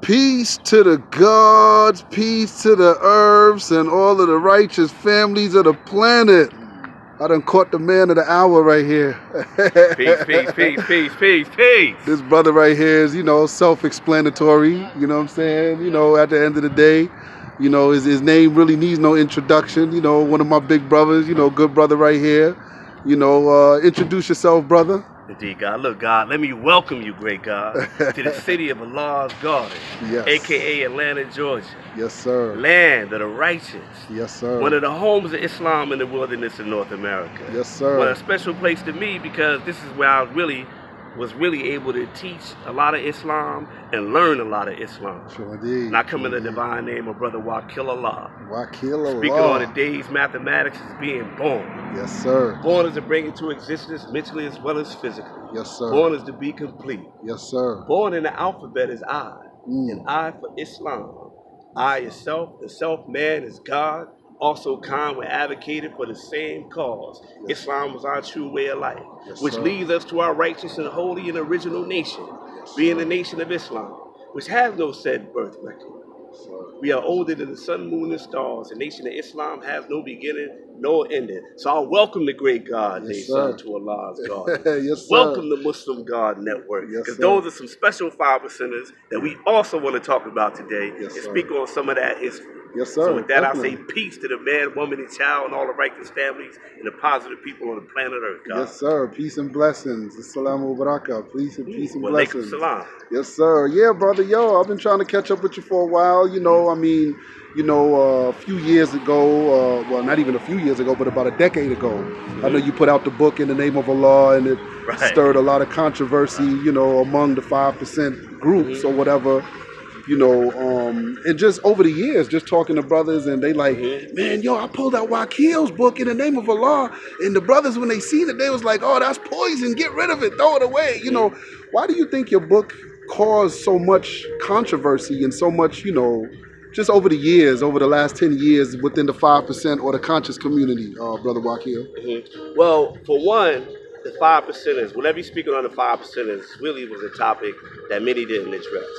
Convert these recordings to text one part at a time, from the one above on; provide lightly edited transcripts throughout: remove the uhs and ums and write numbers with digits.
Peace to the gods, peace to the earths, and all of the righteous families of the planet. I done caught the man of the hour right here. Peace. This brother right here is, self-explanatory. You know what I'm saying? At the end of the day, his name really needs no introduction. One of my big brothers, good brother right here. Introduce yourself, brother. Indeed, God. Look, God, let me welcome you, great God, to the city of Allah's garden, Yes. a.k.a. Atlanta, Georgia. Yes, sir. Land of the righteous. Yes, sir. One of the homes of Islam in the wilderness of North America. Yes, sir. What a special place to me, because this is where I was really able to teach a lot of Islam and learn a lot of Islam. Sure indeed. And I come in the divine name of Brother Wakeel Allah. Wakeel Allah. Speaking on the day's mathematics is being born. Yes, sir. Born is to bring into existence mentally as well as physically. Yes, sir. Born is to be complete. Yes, sir. Born in the alphabet is I. And I for Islam. I is self, the self-man is God. Also, Khan were advocated for the same cause. Yes. Islam was our true way of life, yes, which sir. leads us to our righteous and holy and original nation, being the nation of Islam, which has no said birth record. We are older than the sun, moon, and stars. The nation of Islam has no beginning, no ending. So I welcome the great God, son, to Allah's garden. Yes, welcome the Muslim God Network. Because those are some special 5%ers that we also want to talk about today and speak on some of that history. Yes, sir. So with that, I say peace to the man, woman, and child, and all the righteous families and the positive people on the planet Earth, God. Yes, sir. Peace and blessings. Assalamu alaikum. Peace and blessings. Salam. Yes, sir. Yeah, brother. I've been trying to catch up with you for a while. A few years ago, well, not even a few years ago, but about a decade ago, I know you put out the book In the Name of Allah, and it stirred a lot of controversy, among the 5% groups or whatever. And just over the years, just talking to brothers, and they like, man, I pulled out Wakeel's book In the Name of Allah, and the brothers, when they seen it, they was like, oh, that's poison, get rid of it, throw it away. Why do you think your book caused so much controversy and so much, just over the years, over the last 10 years, within the 5% or the conscious community, Brother Wakeel? Well, for one, the 5%ers, whenever you're speaking on the 5%ers, really was a topic that many didn't address,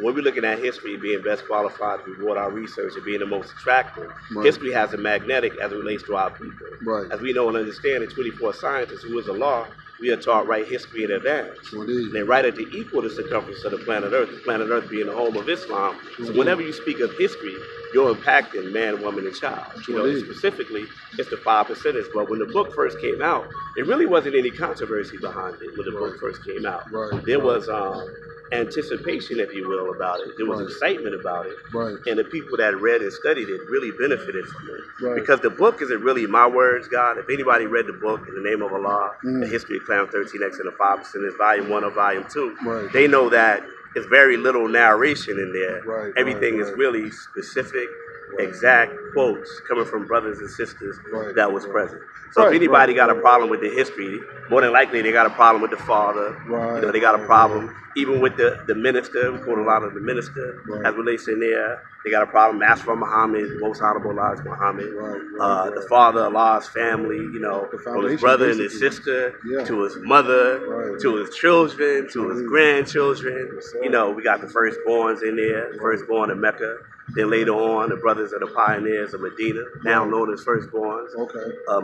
When we're looking at history being best qualified to reward our research and being the most attractive, history has a magnetic as it relates to our people. As we know and understand, the 24 scientists, who is Allah, we are taught right history in advance. And they write it to equal the circumference of the planet Earth being the home of Islam. So whenever you speak of history, you're impacting man, woman, and child. Specifically, it's the 5%ers. But when the book first came out, there really wasn't any controversy behind it when the book first came out. There was anticipation, if you will, about it. There was excitement about it. And the people that read and studied it really benefited from it. Because the book isn't really my words, God. If anybody read the book, In the Name of Allah, The History of Clown 13X and the 5%ers, Volume 1 or Volume 2, they know that there's very little narration in there. Everything is really specific, exact quotes coming from brothers and sisters that was present. So if anybody got a problem with the history, more than likely they got a problem with the father. They got a problem even with the minister. We quote a lot of the minister as relates in there. They got a problem. Master Muhammad, most honorable Allah is Muhammad. The father, Allah's family, from his brother and his sister, to his mother, to his children, to his grandchildren. We got the firstborns in there, the firstborn in Mecca. Then later on, the brothers of the pioneers of Medina, now known as firstborns.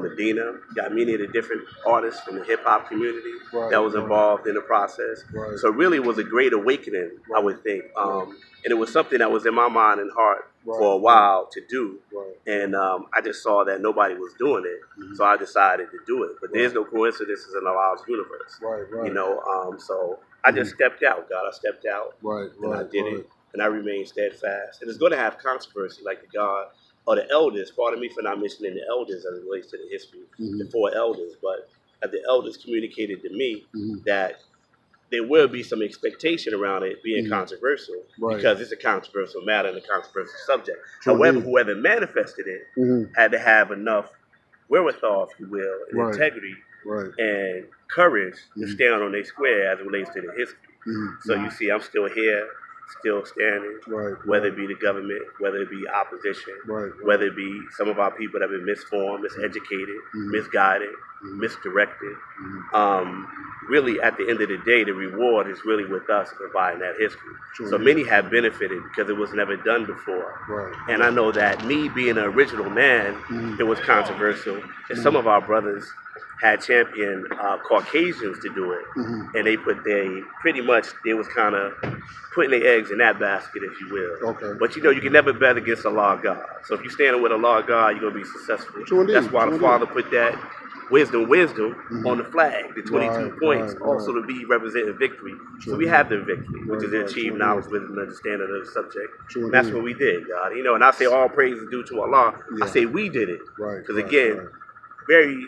Medina. Got many of the different artists from the hip-hop community that was involved in the process. So it really was a great awakening, I would think. And it was something that was in my mind and heart for a while to do. And I just saw that nobody was doing it. So I decided to do it. But there's no coincidences in Allah's universe. So I just stepped out, God. I stepped out. And I did it. And I remain steadfast. And it's going to have controversy, like the God or the elders. Pardon me for not mentioning the elders as it relates to the history, the 4 elders. But as the elders communicated to me that there will be some expectation around it being controversial because it's a controversial matter and a controversial subject. However, whoever manifested it had to have enough wherewithal, if you will, and integrity and courage to stand on their square as it relates to the history. So you see, I'm still here. still standing, Right. whether it be the government, whether it be opposition, Right. whether it be some of our people that have been misformed, miseducated, misguided, misdirected. Really, at the end of the day, the reward is really with us providing that history. So many have benefited because it was never done before. Right. And I know that me being an original man, it was controversial. And some of our brothers had championed Caucasians to do it. And they they was kind of putting their eggs in that basket, if you will. Okay. But you know, you can never bet against the law of God. So if you're standing with a law of God, you're going to be successful. True indeed. That's why True the indeed. Father put that wisdom on the flag, the 22 points, also to be representing victory. So we have the victory, which is to achieve knowledge, wisdom, and understanding of the subject. True That's indeed. what we did, God. You know, and I say all praise is due to Allah. I say we did it. Right. Because again, very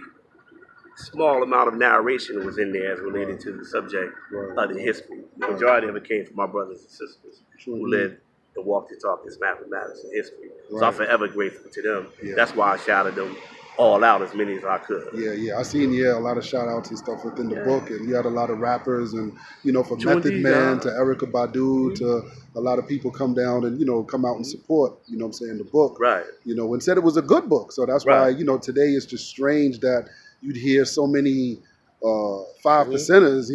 small amount of narration was in there as related to the subject of the history. The majority of it came from my brothers and sisters who lived and walked and talked this mathematics and history. So I'm forever grateful to them. That's why I shouted them all out, as many as I could. Yeah. I seen a lot of shout outs and stuff within the book, and you had a lot of rappers, and from Method Man to Erykah Badu to a lot of people come down and come out and support the book. Right. And said it was a good book. So that's why today it's just strange that you'd hear so many 5%ers,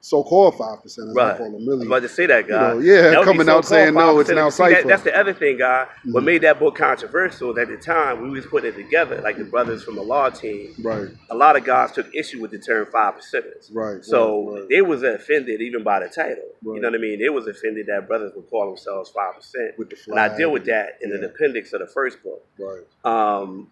so-called 5%ers, I call them, really. I was about to say that, guy. Coming out saying, no, it's now cipher. That's the other thing, guy. What made that book controversial at the time, we was putting it together, like the brothers from the law team. Right. A lot of guys took issue with the term 5%ers. Right. So they was offended even by the title. Right. You know what I mean? They was offended that brothers would call themselves 5%. With the flag. And I deal with that in the appendix of the first book. Right.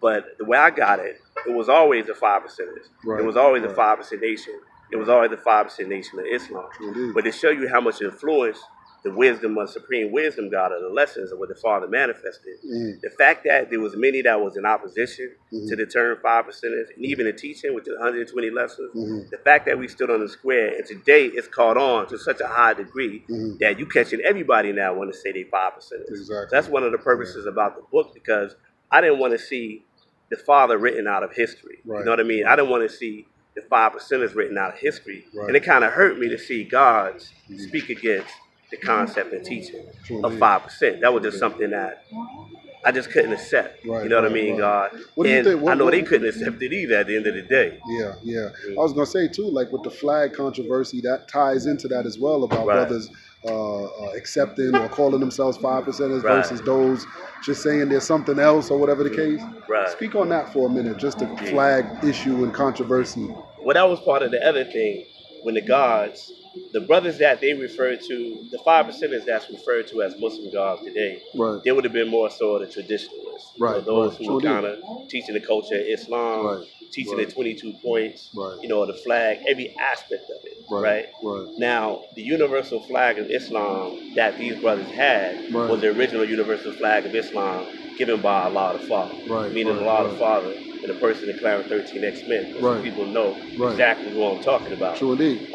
But the way I got it, it was always the 5%ers. Right. It was always the 5% nation. It was always the 5% nation of Islam. Indeed. But to show you how much influence the wisdom of supreme wisdom God, or the lessons of what the Father manifested, the fact that there was many that was in opposition to the term 5%ers, and even the teaching with the 120 lessons, the fact that we stood on the square, and today it's caught on to such a high degree that you catching everybody now want to say they 5%ers. Exactly. That's one of the purposes about the book, because I didn't want to see the Father written out of history. Right. You know what I mean? I didn't want to see the 5%ers written out of history. Right. And it kind of hurt me to see God speak against the concept and teaching of 5%. That was just something that I just couldn't accept. Right, you know what I mean, God? What do you think? I know they couldn't accept it either at the end of the day. Yeah. I was going to say, too, like with the flag controversy, that ties into that as well, about brothers accepting or calling themselves 5%ers versus those just saying there's something else or whatever the case. Right. Speak on that for a minute, just the flag issue and controversy. Well, that was part of the other thing when the gods, the brothers that they referred to, the 5%ers that's referred to as Muslim gods today, they would have been more so the traditionalists. Right. Those who were kind of teaching the culture of Islam, teaching the 22 points, the flag, every aspect of it. Right. Now, the universal flag of Islam that these brothers had was the original universal flag of Islam given by Allah the Father. Meaning Allah the Father and the person in Clarence 13 X-Men. So people know exactly what I'm talking about. True indeed.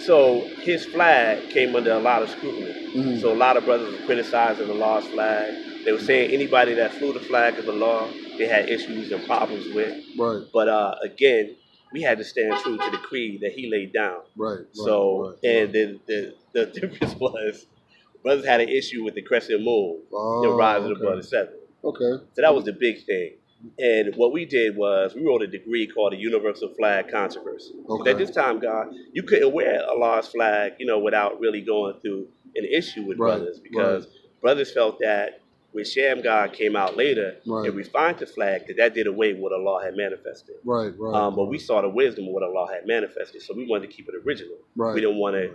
So his flag came under a lot of scrutiny. So a lot of brothers were criticizing Allah's flag. They were saying anybody that flew the flag of Allah, they had issues and problems with. But again, we had to stand true to the creed that he laid down. And the difference was, brothers had an issue with the crescent moon, the rising above the seven. So that was the big thing. And what we did was we wrote a degree called the Universal Flag Controversy. At this time, God, you couldn't wear Allah's flag, without really going through an issue with brothers, because brothers felt that when Sham God came out later and refined the flag, that did away with what Allah had manifested. But we saw the wisdom of what Allah had manifested, so we wanted to keep it original. We didn't want to,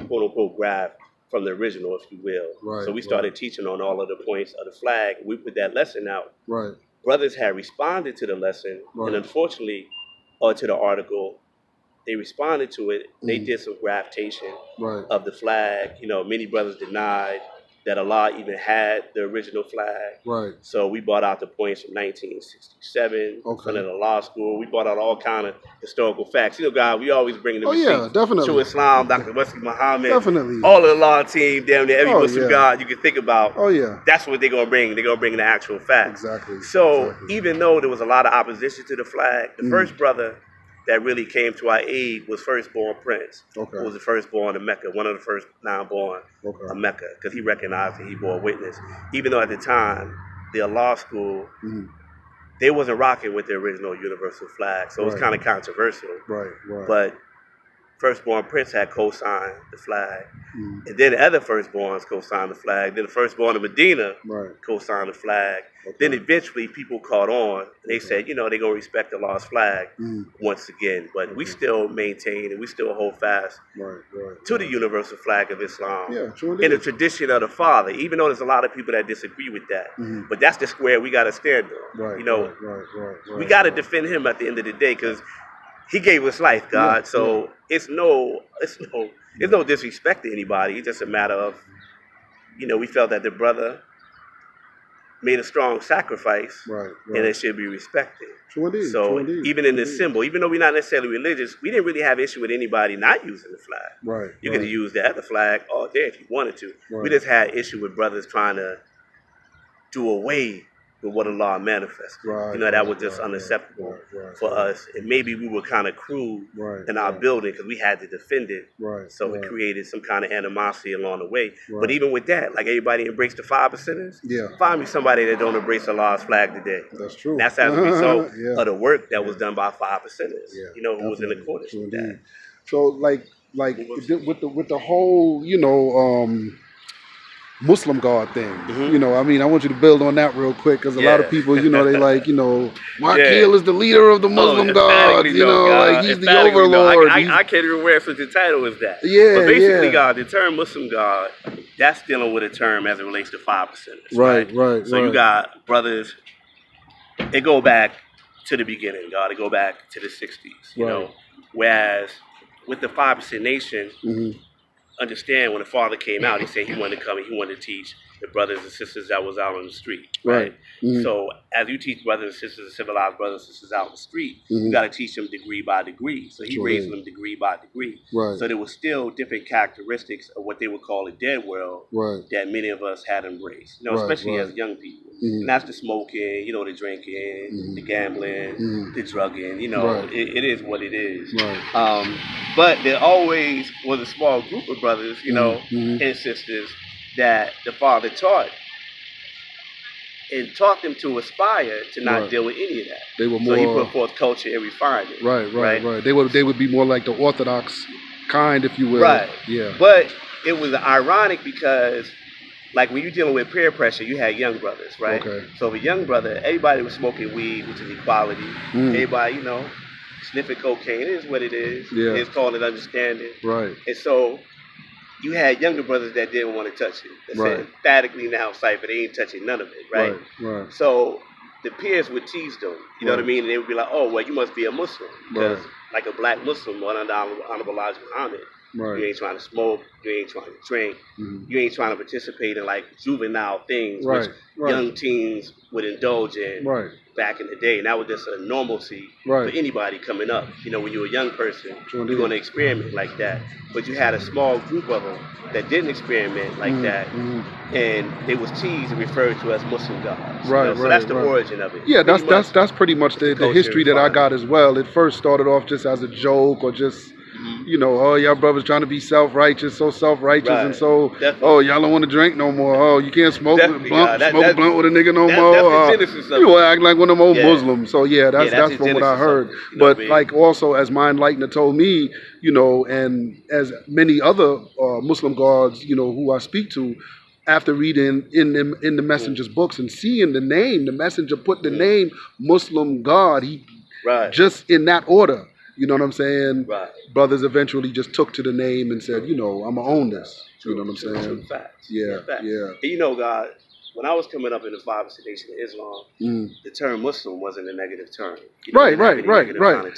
quote unquote, grab from the original, if you will. So we started teaching on all of the points of the flag. We put that lesson out. Brothers had responded to the lesson, and unfortunately, or to the article, they responded to it. They did some graftation of the flag. Many brothers denied that Allah even had the original flag. So we brought out the points from 1967, from the law school. We brought out all kind of historical facts. God, we always bring the receipts to Islam, Dr. Wesley Muhammad, all of the law team, damn near every Muslim God you can think about. That's what they're going to bring. They're going to bring the actual facts. So even though there was a lot of opposition to the flag, the first brother that really came to our aid was firstborn Prince, who was the firstborn of Mecca, one of the first 9 born of Mecca, because he recognized that he bore witness. Even though at the time, the Allah school, they wasn't rocking with the original universal flag, so it was kind of controversial. But firstborn Prince had co-signed the flag. And then the other firstborns co-signed the flag. Then the firstborn of Medina co-signed the flag. Then eventually people caught on. And they said, they're going to respect the Allah's flag once again. But we still maintain and we still hold fast to the universal flag of Islam. In the tradition of the Father, even though there's a lot of people that disagree with that. But that's the square we got to stand on. We got to defend him at the end of the day, because he gave us life, God. So it's no disrespect to anybody. It's just a matter of, we felt that the brother made a strong sacrifice, and it should be respected. Even in this symbol, even though we're not necessarily religious, we didn't really have issue with anybody not using the flag. You could have used the other flag all day if you wanted to. We just had issue with brothers trying to do away with what Allah manifested. That was just unacceptable for us. And maybe we were kind of crude in our building because we had to defend it. So it created some kind of animosity along the way. But even with that, like everybody embraced the 5%ers, find me somebody that don't embrace Allah's flag today. That's true. And that's as a result of the work that was done by 5%ers, who was in accordance with that. So like with the whole, Muslim God thing, I want you to build on that real quick, because a lot of people, they like, Wakeel is the leader of the Muslim God, like he's the overlord. I can't even wear such a title as that. But basically, God, the term Muslim God, that's dealing with a term as it relates to 5%ers. Right. So you got brothers, they go back to the beginning, God. They go back to the 60s, whereas with the 5% nation, understand when the father came out, he said he wanted to come and he wanted to teach the brothers and sisters that was out on the street. So as you teach brothers and sisters, and civilized brothers and sisters out on the street, you got to teach them degree by degree. So he raised them degree by degree. So there was still different characteristics of what they would call a dead world that many of us had embraced, especially as young people. And that's the smoking, the drinking, the gambling, the drugging, it is what it is. But there always was a small group of brothers, and sisters that the father taught them to aspire to not deal with any of that. They were more, so he put forth culture and refinement. Right. They would be more like the orthodox kind, if you will. But it was ironic because, like, when you're dealing with peer pressure, you had young brothers, right? So the young brother, everybody was smoking weed, which is equality. Everybody, sniffing cocaine. It is what it is. It's called an understanding. And so you had younger brothers that didn't want to touch it. They said emphatically now, Cypher, they ain't touching none of it, right? So the peers would tease them, you know what I mean? And they would be like, oh, well, you must be a Muslim. Because like a black Muslim, one under Honorable Elijah Muhammad, you ain't trying to smoke, you ain't trying to drink, you ain't trying to participate in like juvenile things, which young teens would indulge in back in the day. And that was just a normalcy for anybody coming up. When you're a young person, you're going to experiment like that. But you had a small group of them that didn't experiment like that, and they was teased and referred to as Muslim gods. So that's the origin of it. Yeah, that's pretty much the history that I got as well. It first started off just as a joke, or just oh, y'all brothers trying to be self-righteous, and so, oh, y'all don't want to drink no more. Oh, you can't smoke a blunt with a nigga no more. You act like one of them old Muslims. So that's from what I heard. But like also, as my enlightener told me, and as many other Muslim gods, who I speak to, after reading in the messenger's books and seeing the name, the messenger put the name Muslim God, he just in that order. You know what I'm saying? Brothers eventually just took to the name and said, I'm going to own this. You know what I'm saying? True facts. Yeah. And God, when I was coming up in the 5% Nation of Islam, the term Muslim wasn't a negative term. Right.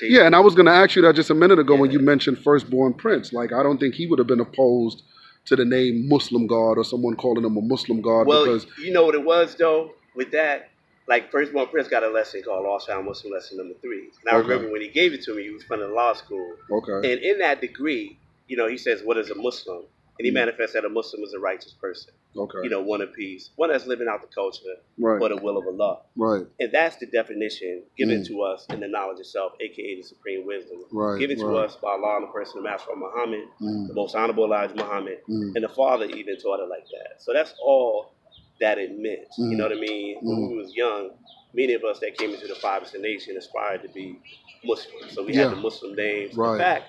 Yeah, and I was going to ask you that just a minute ago when you mentioned firstborn Prince. Like, I don't think he would have been opposed to the name Muslim God or someone calling him a Muslim God. Well, because you know what it was, though, with that? Like, firstborn Prince got a lesson called Lost Found Muslim Lesson number 3. And I remember when he gave it to me, he was from the law school. And in that degree, he says, what is a Muslim? And he manifests that a Muslim is a righteous person. Okay. You know, one of peace, one that's living out the culture Right. for the will of Allah. Right. And that's the definition given to us in the knowledge of self, aka the supreme wisdom. Right. Given to us by Allah and the person of Master Muhammad, the most honorable Elijah Muhammad, and the Father even taught it like that. So that's all that it meant. You know what I mean? When we was young, many of us that came into the 5% Nation aspired to be Muslim. So we had the Muslim names. Right. In fact,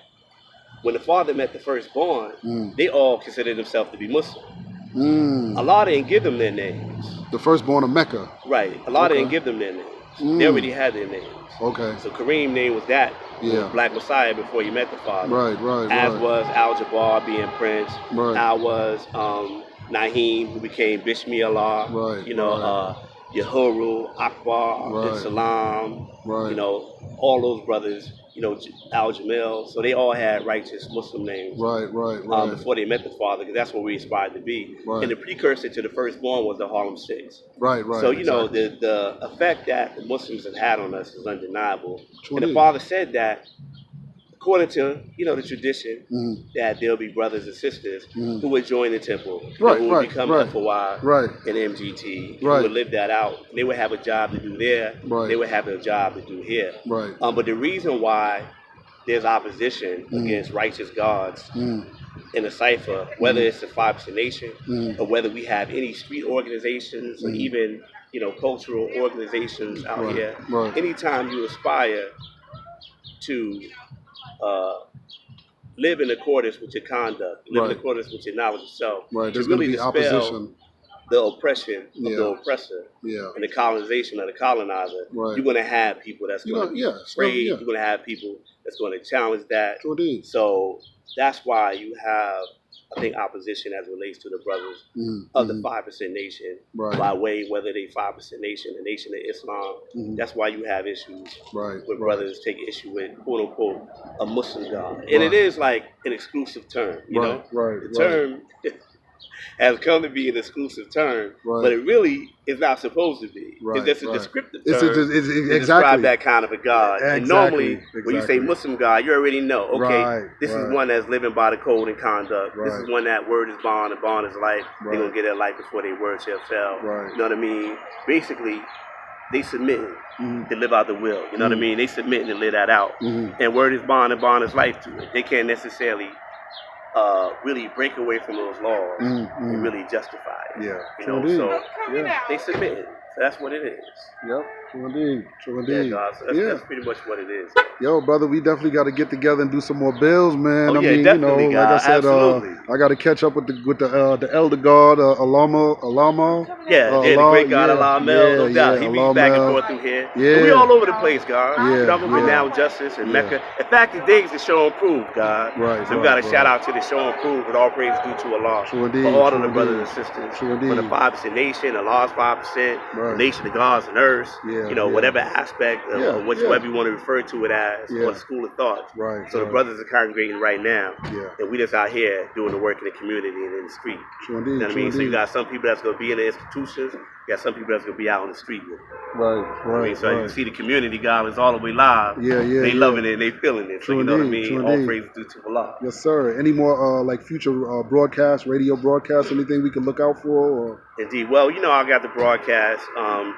when the Father met the firstborn, they all considered themselves to be Muslim. Allah didn't give them their names. The firstborn of Mecca. Right. Allah didn't give them their names. They already had their names. Okay. So Kareem's name was that. Black Messiah before he met the Father. Right. As was Al-Jabbar being Prince. Right. As was Naheem, who became Bismillah. Right. You know, Yahuru, Akbar, Salam. Right. You know, all those brothers. You know, Al-Jamil. So they all had righteous Muslim names. Right. Before they met the Father, because that's what we aspired to be. Right. And the precursor to the firstborn was the Harlem Six. Right. So, you know, the effect that the Muslims have had on us is undeniable. And the Father said that, according to, you know, the tradition, that there'll be brothers and sisters who would join the temple, who would become FOI and M.G.C, who would live that out. They would have a job to do there. They would have a job to do here. But the reason why there's opposition against righteous gods in the cipher, whether it's the 5% Nation or whether we have any street organizations or even, you know, cultural organizations out here, anytime you aspire to live in accordance with your conduct, live in accordance with your knowledge of self, there's to really going to be opposition. The oppression of the oppressor and the colonization of the colonizer, you're going to have people that's going to be afraid. You're going to have people that's going to challenge that. So that's why you have, I think, opposition as it relates to the brothers of the 5% Nation by way, whether they 5% Nation, the Nation of Islam. That's why you have issues with brothers taking issue with, quote unquote, a Muslim God. And it is like an exclusive term, you know? The term has come to be an exclusive term, but it really is not supposed to be. It's just a descriptive term to describe that kind of a God. And normally, when you say Muslim God, you already know, okay, this is one that's living by the code and conduct. This is one that word is bond and bond is life. They're going to get their life before their word shall fail. You know what I mean? Basically, they submitting to live out the will. You know what I mean? They submitting to live that out. And word is bond and bond is life to it. They can't necessarily really break away from those laws and really justify it. You know, so they submit it. So that's what it is. True indeed. Yeah, God, so that's pretty much what it is. Yo, brother, we definitely got to get together and do some more bills, man. I mean, definitely, you know, like I said, I got to catch up with the elder God, Alamo. The great God, Allah no doubt. He be back and forth through here. And we all over the place, God. You know, we're now Justice and Mecca. In fact, today is the show and prove, God. So we got to shout out to the show and prove with all praise due to Allah. For all of the brothers and sisters. For the 5% Nation, Allah's 5%, the nation of gods and earth. You know, whatever aspect of whatever you want to refer to it as, or the school of thought. So the brothers are congregating right now, and we just out here doing the work in the community and in the street. You know what I mean? So you got some people that's going to be in the institutions, you got some people that's going to be out on the street with it. I mean, so you see the community, God, is all the way live. They loving it and they feeling it. So you know what I mean? All praise due to Allah. Yes, sir. Any more like future broadcasts, radio broadcasts, anything we can look out for? Or? Indeed. Well, you know, I got the broadcast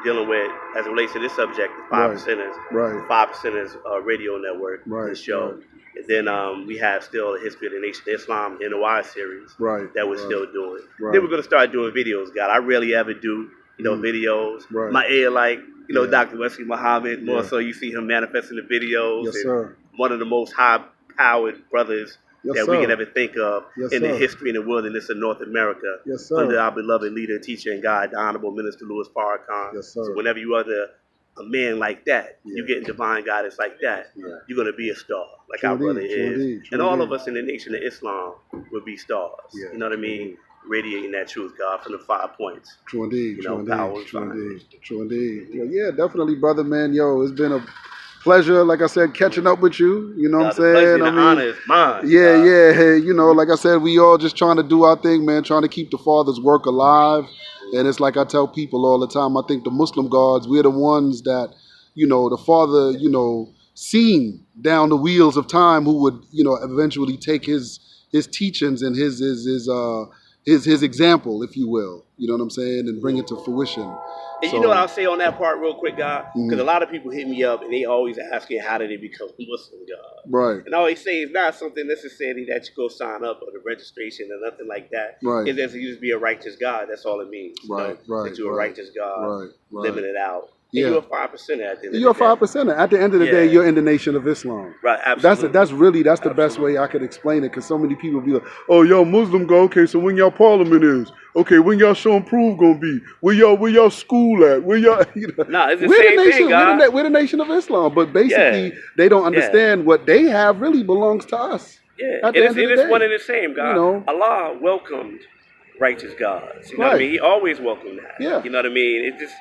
dealing with, as it relates to this subject, the 5%ers, the 5%ers radio network, the show. And then we have still the History of the Nation of Islam NOI series that we're still doing. Then we're going to start doing videos, God. I rarely ever do, you know, videos. My ear, like, you know, Dr. Wesley Muhammad, more so you see him manifesting the videos. One of the most high-powered brothers that we can ever think of in the history and the wilderness of North America, under our beloved leader, teacher, and guide, the Honorable Minister Louis Farrakhan. So whenever you are a man like that, you getting divine guidance like that, you're going to be a star, like our brother is. And all of us in the Nation of Islam will be stars. You know what I mean? Radiating that truth, God, from the 5 points. True indeed. You know, True indeed. Yeah, definitely, brother, man. Yo, it's been a pleasure, like I said, catching up with you. You know what I'm saying? I mean, honor is mine. Hey, you know, like I said, we all just trying to do our thing, man, trying to keep the Father's work alive. And it's like I tell people all the time, I think the Muslim gods, we're the ones that, you know, the Father, you know, seen down the wheels of time who would, you know, eventually take his his teachings and his example, if you will. You know what I'm saying, and bring it to fruition. And you know what I'll say on that part real quick, God? Because a lot of people hit me up and they always asking how do they become Muslim, God? Right. And I always say it's not something necessarily that you go sign up or the registration or nothing like that. Right. It's just you just be a righteous God. That's all it means. Right. You know? That you're a righteous God, living it out. And Yeah. you're a 5%er at the end You're a of the day. 5%er. At the end of the day, you're in the nation of Islam. Right, absolutely. That's the best way I could explain it, because so many people be like, oh, y'all Muslim go, okay, so when y'all parliament is? Okay, when y'all show and prove gonna be? Where y'all school at? Where y'all, you know? Nah, it's the same thing, God. We're the nation of Islam, but basically they don't understand what they have really belongs to us. Yeah, it is one and the same, God. You know? Allah welcomed righteous gods. You know what I mean? He always welcomed that. Yeah. You know what I mean? It just...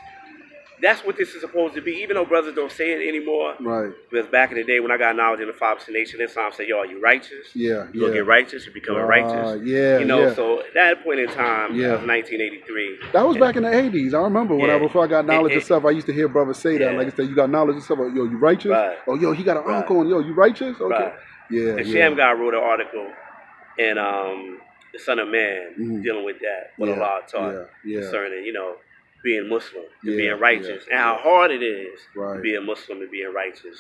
That's what this is supposed to be, even though brothers don't say it anymore. Right. Because back in the day when I got knowledge in the 5% Nation, Islam said, yo, are you righteous? Yeah. You're going to get righteous, you're becoming righteous. Yeah. You know, so at that point in time, that was 1983. That was back in the 80s. I remember before I got knowledge of stuff, I used to hear brothers say that. Like I said, you got knowledge of stuff, yo, you righteous? Right. Oh, yo, he got an uncle, and yo, you righteous? Okay. Right. Yeah. And Sham guy wrote an article in The Son of Man dealing with that, what Allah taught concerning, you know, being Muslim and being righteous, and how hard it is to be a Muslim and being righteous,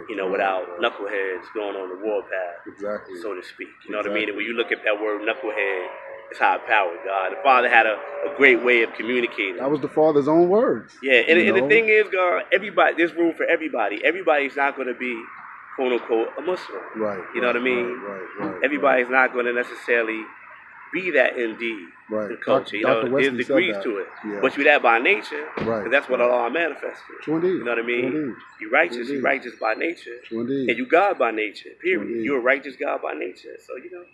you know, without knuckleheads going on the warpath, so to speak. You know what I mean? And when you look at that word knucklehead, it's high powered, God. The Father had a great way of communicating. That was the Father's own words. Yeah, and the thing is, God, everybody, there's room for everybody. Everybody's not going to be, quote unquote, a Muslim. Right. You know what I mean? Right. Everybody's not going to necessarily be that indeed in culture. You know, there's degrees to it. Yeah. But you're that by nature, because that's what Allah manifested. True indeed. You know what I mean? You're righteous, you're righteous by nature. True indeed. And you God by nature, period. You're a righteous God by nature. So, you know,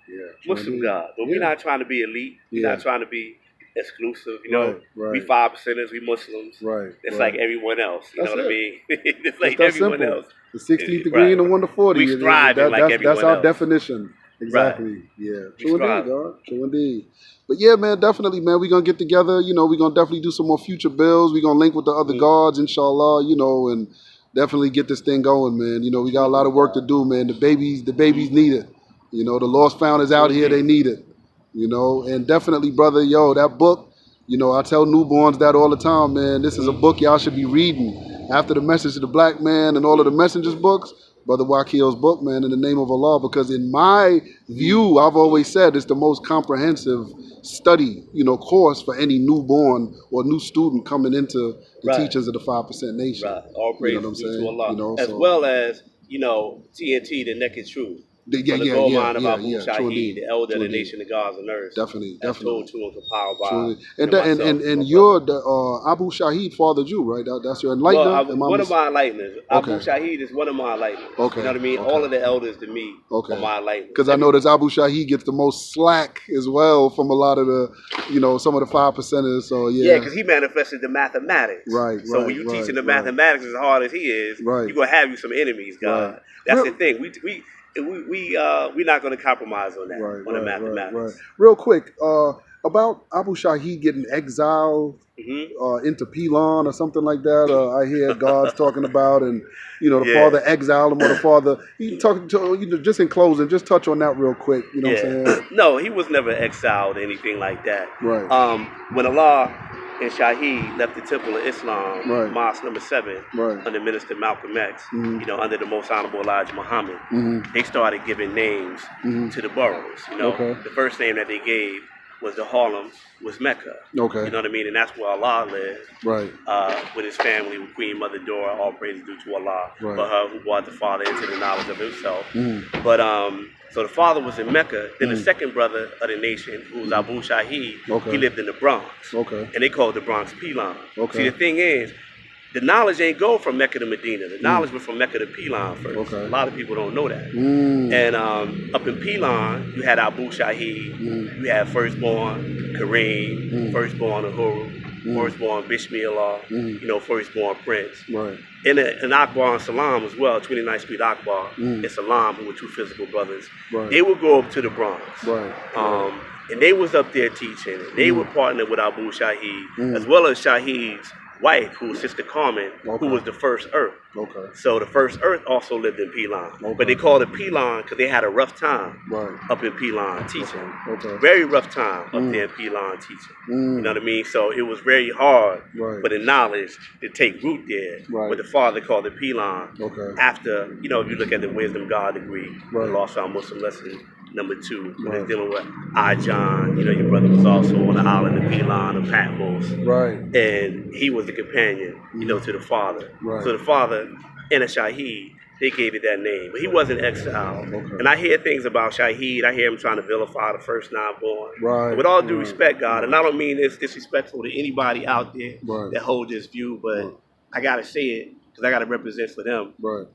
Muslim God. But we're not trying to be elite. We're not trying to be exclusive. You know, we 5%ers, we Muslims. Right. It's like everyone else. You know what I mean? It's like that's everyone simple. else. The 16th degree and the 1 to 40. We strive like everyone else. That's our definition. Exactly. Yeah. True indeed, God. True indeed. But yeah, man, definitely, man, we're going to get together. You know, we're going to definitely do some more future builds. We're going to link with the other gods, inshallah, you know, and definitely get this thing going, man. You know, we got a lot of work to do, man. The babies need it. You know, the lost founders out here, they need it. You know, and definitely, brother, yo, that book, you know, I tell newborns that all the time, man. This is a book y'all should be reading. After the Message to the Black Man and all of the Messengers books, Brother Wakeel's book, man, In the Name of Allah, because in my view, I've always said it's the most comprehensive study, you know, course for any newborn or new student coming into the teachings of the 5% Nation. Right. All praise to Allah. You know, well as, you know, TNT, The Naked Truth. The gold mine of Abu Shahid, the elder of the nation of gods and earth. Definitely. Told to and compiled by. And you're the Abu Shahid fathered you, right? That's your enlightenment. One of my enlighteners. Abu Shahid is one of my enlighteners. Okay. You know what I mean? All of the elders to me are my enlighteners. Because I know that Abu Shahid gets the most slack as well from a lot of the, you know, some of the 5%ers. So yeah. Yeah, because he manifested the mathematics. Right. So when you teaching the mathematics as hard as he is, you're gonna have you some enemies, God. That's the thing. We're not going to compromise on that, on the mathematics. Right. Real quick, about Abu Shahid getting exiled into Pilon or something like that. I hear gods talking about, and you know, the father exiled him, or the father. You talk to, you know, just in closing, just touch on that real quick. You know what I'm saying? No, he was never exiled or anything like that. Right. When Allah and Shahid left the Temple of Islam, Mosque number 7, under Minister Malcolm X, you know, under the Most Honorable Elijah Muhammad, they started giving names to the boroughs. You know, the first name that they gave was the Harlem, was Mecca. Okay. You know what I mean? And that's where Allah lived. Right. With his family, with Queen Mother Dora, all praise due to Allah, for her who brought the father into the knowledge of himself. But so the father was in Mecca. Then the second brother of the nation, who was Abu Shahid, he lived in the Bronx. Okay. And they called the Bronx Pilon. Okay. See, the thing is, the knowledge ain't go from Mecca to Medina. The knowledge went from Mecca to Pilon first. Okay. A lot of people don't know that. And up in Pilon, you had Abu Shahid, you had firstborn Kareem, firstborn Uhuru, firstborn Bismillah, you know, firstborn Prince. Right. And Akbar and Salam as well, 29th Street Akbar and Salam, who were two physical brothers. Right. They would go up to the Bronx. Right. And they was up there teaching. They were partnered with Abu Shahid, as well as Shahid's wife, who was Sister Carmen, who was the first Earth. Okay. So the first Earth also lived in Pelon. Okay. But they called it Pelon because they had a rough time Right. up in Pelon teaching. Okay. Very rough time up there in Pelon teaching. You know what I mean? So it was very hard for the knowledge to take root there. Right. But the father called it Pelon. Okay. After, you know, if you look at the Wisdom God degree, Right. the Lost Found Muslim lesson number 2, when it's dealing with John, you know, your brother was also on the island of Pelon of Patmos. Right. And he was the companion, you know, to the father. Right. So the father and a Shahid, they gave it that name. But he wasn't exiled. Okay. And I hear things about Shahid. I hear him trying to vilify the first 9 born. Right. And with all due respect, God, and I don't mean this disrespectful to anybody out there Right. that hold this view, but I got to say it because I got to represent for them. Right.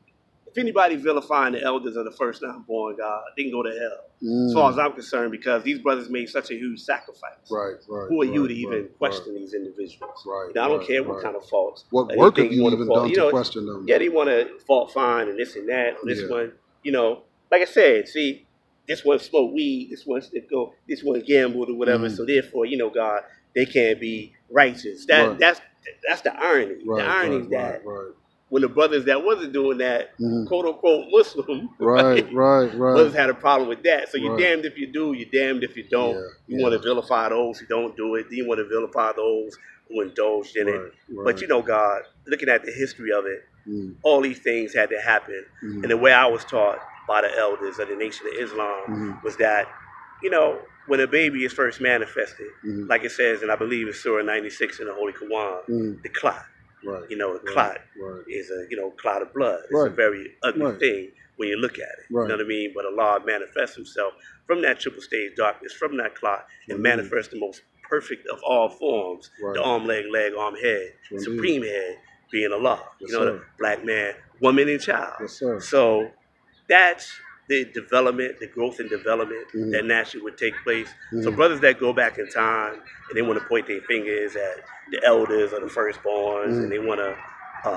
If anybody vilifying the elders of the first 9 born, God, they can go to hell. As far as I'm concerned, because these brothers made such a huge sacrifice. Right, right. Who are you to even question these individuals? Right. You know, I don't care what kind of faults. What or work have anything you wanna even fault. done You know, to question them? Yeah, they want to fault find and this and that. Or this Yeah. one, you know, like I said, see, this one smoked weed, this one gambled or whatever. So therefore, you know, God, they can't be righteous. That's the irony. Right, the irony is that when the brothers that wasn't doing that, quote unquote Muslim, right. brothers had a problem with that. So you're Right. damned if you do, you're damned if you don't. Yeah, You want to vilify those who don't do it. Then you want to vilify those who indulged in it. Right. But you know, God, looking at the history of it, all these things had to happen. And the way I was taught by the elders of the Nation of Islam was that, you know, when a baby is first manifested, like it says, and I believe it's Surah 96 in the Holy Quran, the clot. Right. You know, the clot is a, you know, clot of blood. It's a very ugly thing when you look at it. You know what I mean? But Allah manifests himself from that triple stage darkness, from that clot, and manifests the most perfect of all forms, the arm, leg, arm, head, supreme head being Allah. You know, the black man, woman, and child. Yes, sir. So that's the development, the growth and development that naturally would take place. So brothers that go back in time and they want to point their fingers at the elders or the firstborns and they want to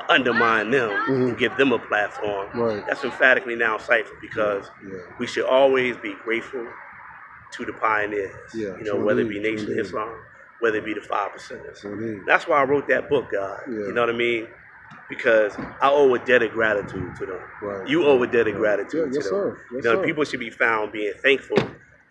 undermine them and give them a platform, that's emphatically now cipher because we should always be grateful to the pioneers, you know, whether it be Nation of Islam, whether it be the 5 percenters. That's why I wrote that book, God. You know what I mean? Because I owe a debt of gratitude to them. You owe a debt of gratitude to them. Sir. You know, people should be found being thankful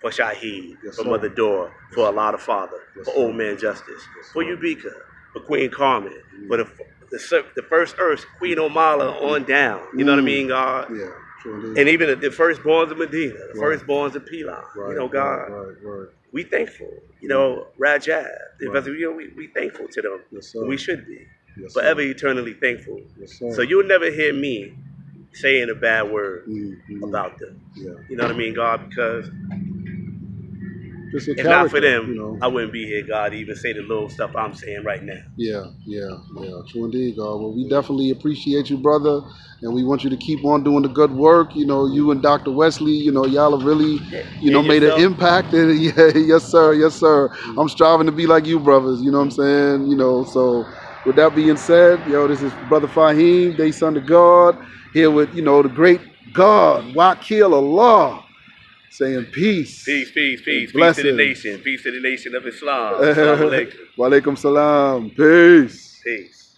for Shahid, for Mother Dora, for Allah the Father, for Old Man Justice, for Ubika, for Queen Carmen, for the first Earth, Queen Omala on down. You know what I mean, God? Yeah. And even the firstborns of Medina, the firstborns of Pelon. You know, God, we thankful. You know, Rajab, you know, we thankful to them. We should be. Forever eternally thankful. So you'll never hear me saying a bad word about them. You know what I mean, God? Because if not for them, you know. I wouldn't be here, God, to even say the little stuff I'm saying right now. Yeah. True indeed, God. Well, we definitely appreciate you, brother, and we want you to keep on doing the good work. You know, you and Dr. Wesley, you know, y'all have really, you know, made an impact. And yes, sir. I'm striving to be like you, brothers. You know what I'm saying? You know, so with that being said, yo, this is Brother Fahiym, day son of God, here with, you know, the great God, Wakeel Allah, saying peace. Peace. Peace Blessings. to the nation. Peace to the nation of Islam. Assalamu alaikum. Wa alaikum salam. Peace. Peace.